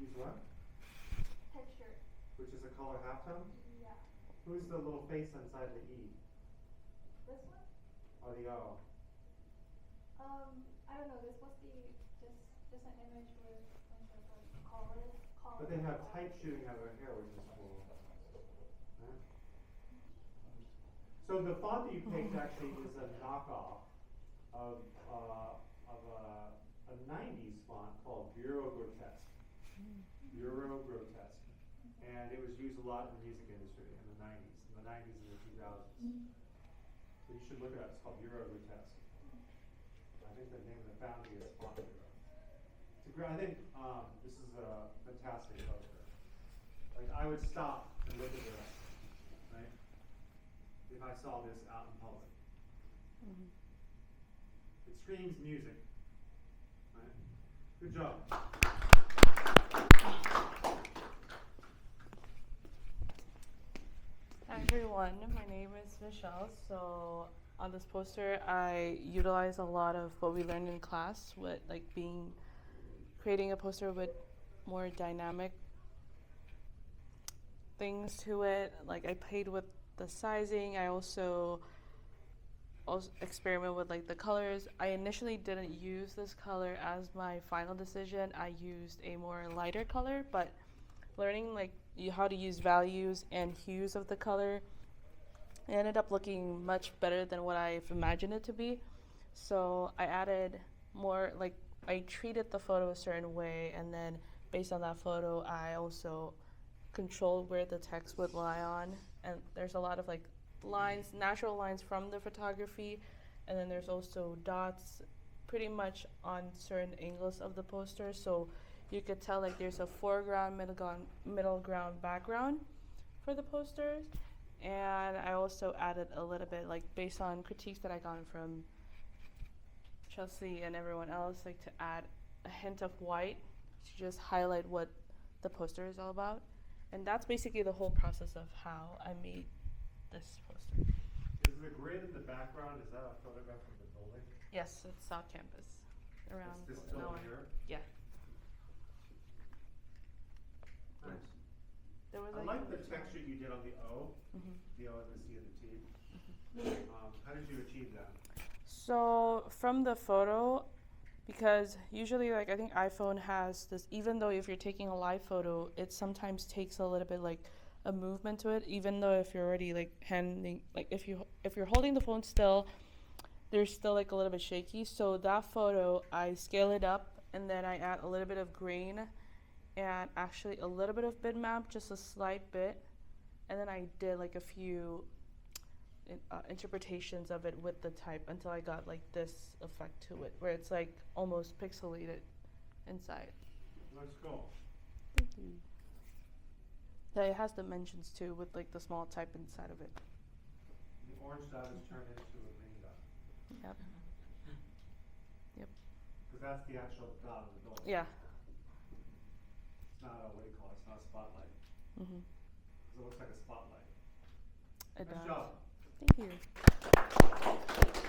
Use what? Texture. Which is a color halftone? Yeah. Who's the little face inside the E? This one? Or the O? I don't know. This must be just an image with a bunch of like colors. But they have type shooting out of their hair, which is cool. Huh? So the font that you picked actually is a knockoff of a 90s font called Bureau Grotesque. Bureau Grotesque. And it was used a lot in the music industry in the 90s and the 2000s. So you should look it up. It's called Bureau Grotesque. I think the name of the founding is Font Bureau. I think this is a fantastic poster. Like, I would stop and look at this, right? If I saw this out in public. It screams music, right? Good job. Hi everyone, my name is Michelle. So on this poster, I utilize a lot of what we learned in class, with like creating a poster with more dynamic things to it. Like I played with the sizing. I also experiment with like the colors. I initially didn't use this color as my final decision. I used a more lighter color, but learning like how to use values and hues of the color, it ended up looking much better than what I've imagined it to be. So I added more, like I treated the photo a certain way, and then based on that photo I also controlled where the text would lie on. And there's a lot of like lines, natural lines from the photography, and then there's also dots pretty much on certain angles of the poster, so you could tell like there's a foreground, middle ground, background for the posters. And I also added a little bit, like based on critiques that I gotten from Chelsea and everyone else, like to add a hint of white to just highlight what the poster is all about. And that's basically the whole process of how I made this poster. Is the grid in the background, is that a photograph of the building? Yes, it's South Campus. Around It's this building here? Yeah. Nice. There was I like the texture you did on the O, the O and the C and the T. How did you achieve that? So from the photo, because usually like I think iPhone has this, even though if you're taking a live photo, it sometimes takes a little bit like a movement to it, even though if you're already like handing, like if you're holding the phone still, there's still like a little bit shaky. So that photo, I scale it up and then I add a little bit of grain and actually a little bit of bitmap, just a slight bit, and then I did like a few interpretations of it with the type until I got like this effect to it, where it's like almost pixelated inside. Looks cool. Thank you. Yeah, it has dimensions too, with like the small type inside of it. The orange dot is turned into a green dot. Yep. Yep. Because that's the actual dot of the building. Yeah. It's not a, what do you call it? It's not a spotlight. Mhm. Because it looks like a spotlight. It Nice does. job. Thank you.